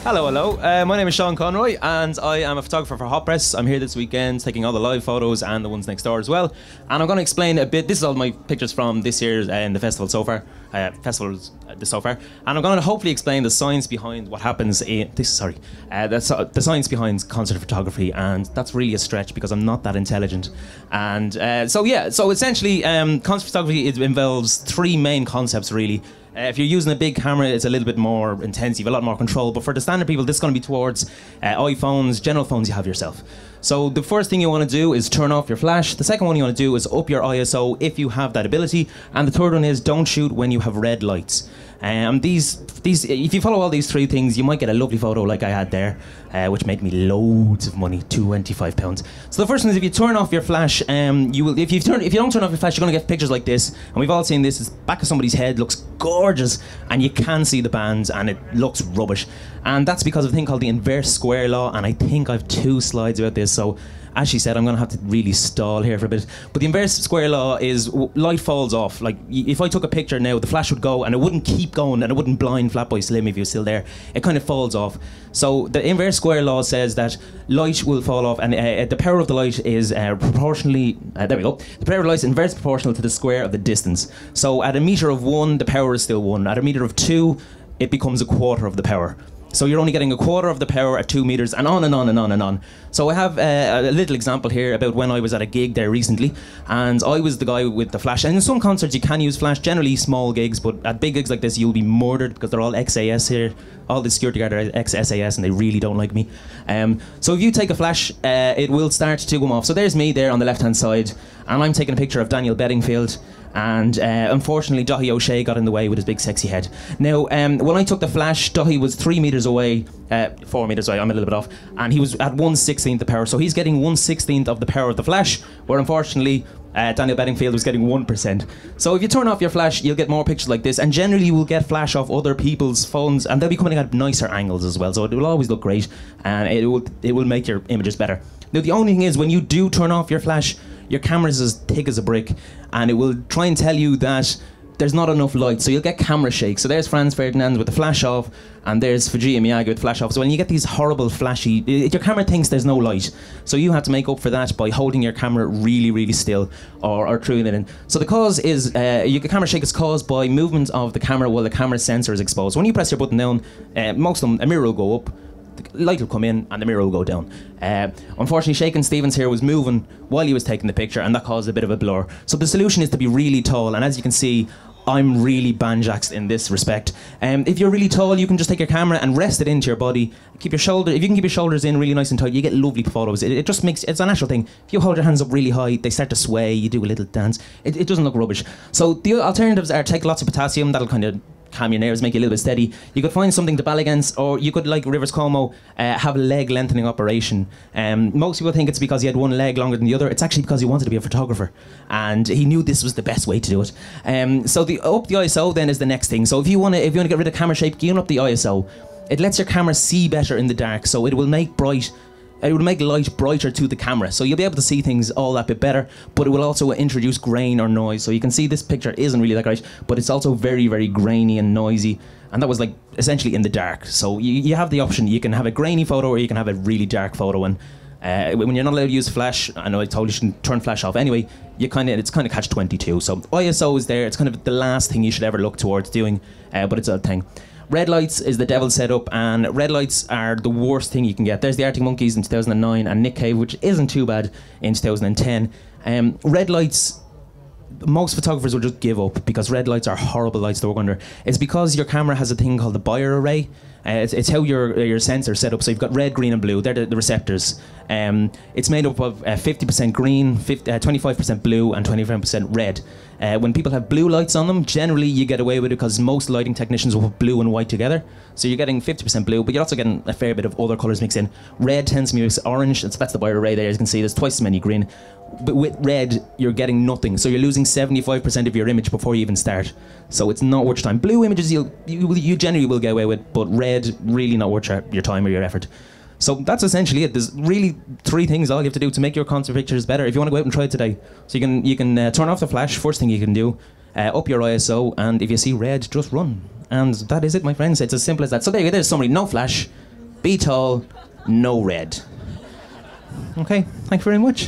Hello, hello. My name is Sean Conroy, and I am a photographer for Hot Press. I'm here this weekend taking all the live photos and the ones next door as well. And I'm going to explain a bit. This is all my pictures from this year's in the festival so far. So far, and I'm going to hopefully explain the science behind what happens in the science behind concert photography, and that's really a stretch because I'm not that intelligent. And so essentially, concert photography involves three main concepts really. If you're using a big camera, it's a little bit more intensive, a lot more control. But for the standard people, this is going to be towards iPhones, general phones you have yourself. So the first thing you want to do is turn off your flash. The second one you want to do is up your ISO if you have that ability. And the third one is don't shoot when you have red lights. These, if you follow all these three things, you might get a lovely photo like I had there, which made me loads of money, £25. So the first one is if you turn off your flash, if you don't turn off your flash, you're going to get pictures like this. And we've all seen this. It's back of somebody's head, looks gorgeous, and you can see the bands, and it looks rubbish. And that's because of a thing called the inverse square law. And I think I've 2 slides about this. So as she said, I'm going to have to really stall here for a bit. But the inverse square law is light falls off. Like, if I took a picture now, the flash would go and it wouldn't keep going and it wouldn't blind Flatboy Slim if he was still there. It kind of falls off. So the inverse square law says that light will fall off, and the power of the light is proportionally... there we go. The power of the light is inversely proportional to the square of the distance. So at a meter of 1, the power is still 1. At a meter of 2, it becomes a quarter of the power. So you're only getting a quarter of the power at 2 meters, and on and on and on and on. So I have a little example here about when I was at a gig there recently, and I was the guy with the flash. And in some concerts you can use flash, generally small gigs, but at big gigs like this you'll be murdered because they're all XAS here. All the security guard are ex-SAS and they really don't like me. So if you take a flash, it will start to come off. So there's me there on the left hand side, and I'm taking a picture of Daniel Bedingfield. And unfortunately Daithí O'Shea got in the way with his big sexy head. Now when I took the flash, Daithí was 3 meters away, 4 meters away, I'm a little bit off, and he was at 1/16 the power, so he's getting 1/16 of the power of the flash, where unfortunately Daniel Bedingfield was getting 1%. So if you turn off your flash, you'll get more pictures like this, and generally you will get flash off other people's phones, and they'll be coming at nicer angles as well, so it will always look great, and it will make your images better. Now the only thing is, when you do turn off your flash, your camera's as thick as a brick, and it will try and tell you that there's not enough light, so you'll get camera shake. So there's Franz Ferdinand with the flash off, and there's Fujii Miyagi with the flash off. So when you get these horrible flashy, your camera thinks there's no light, so you have to make up for that by holding your camera really, really still, or truing it in. So the cause is, your camera shake is caused by movement of the camera while the camera sensor is exposed. When you press your button down, most of them, a mirror will go up, the light will come in and the mirror will go down. Unfortunately, Shakin' Stevens here was moving while he was taking the picture, and that caused a bit of a blur. So the solution is to be really tall, and as you can see, I'm really banjaxed in this respect. If you're really tall, you can just take your camera and rest it into your body. Keep your shoulder. If you can keep your shoulders in really nice and tight, you get lovely photos. It just makes, it's a natural thing. If you hold your hands up really high, they start to sway. You do a little dance. It doesn't look rubbish. So the alternatives are take lots of potassium. That'll kind of calm your nerves, make you a little bit steady. You could find something to ball against, or you could, like Rivers Cuomo, have a leg lengthening operation. Most people think it's because he had one leg longer than the other. It's actually because he wanted to be a photographer, and he knew this was the best way to do it. So up the ISO then is the next thing. So if you want to get rid of camera shape, gain up the ISO. It lets your camera see better in the dark, so it will make light brighter to the camera, so you'll be able to see things all that bit better, but it will also introduce grain or noise. So you can see this picture isn't really that great, but it's also very, very grainy and noisy, and that was like essentially in the dark. So you have the option, you can have a grainy photo or you can have a really dark photo, and when you're not allowed to use flash, I know I told you shouldn't turn flash off anyway, it's kind of catch-22. So ISO is there, it's kind of the last thing you should ever look towards doing, but it's a thing. Red lights is the devil's setup, and red lights are the worst thing you can get. There's the Arctic Monkeys in 2009 and Nick Cave, which isn't too bad, in 2010. Red lights, most photographers will just give up because red lights are horrible lights to work under. It's because your camera has a thing called the Bayer array. It's how your sensor is set up. So you've got red, green and blue. They're the receptors. It's made up of 50% green, 25% blue and 25% red. When people have blue lights on them, generally you get away with it because most lighting technicians will put blue and white together. So you're getting 50% blue, but you're also getting a fair bit of other colours mixed in. Red tends to mix orange. That's the Bayer array there. As you can see, there's twice as many green. But with red, you're getting nothing. So you're losing 75% of your image before you even start. So it's not worth your time. Blue images you generally will get away with, but red, really not worth your time or your effort. So that's essentially it. There's really 3 things all you have to do to make your concert pictures better. If you want to go out and try it today, so you can turn off the flash. First thing you can do, up your ISO, and if you see red, just run. And that is it, my friends. It's as simple as that. So there you go. There's summary. No flash. be tall, no red. Okay, thank you very much.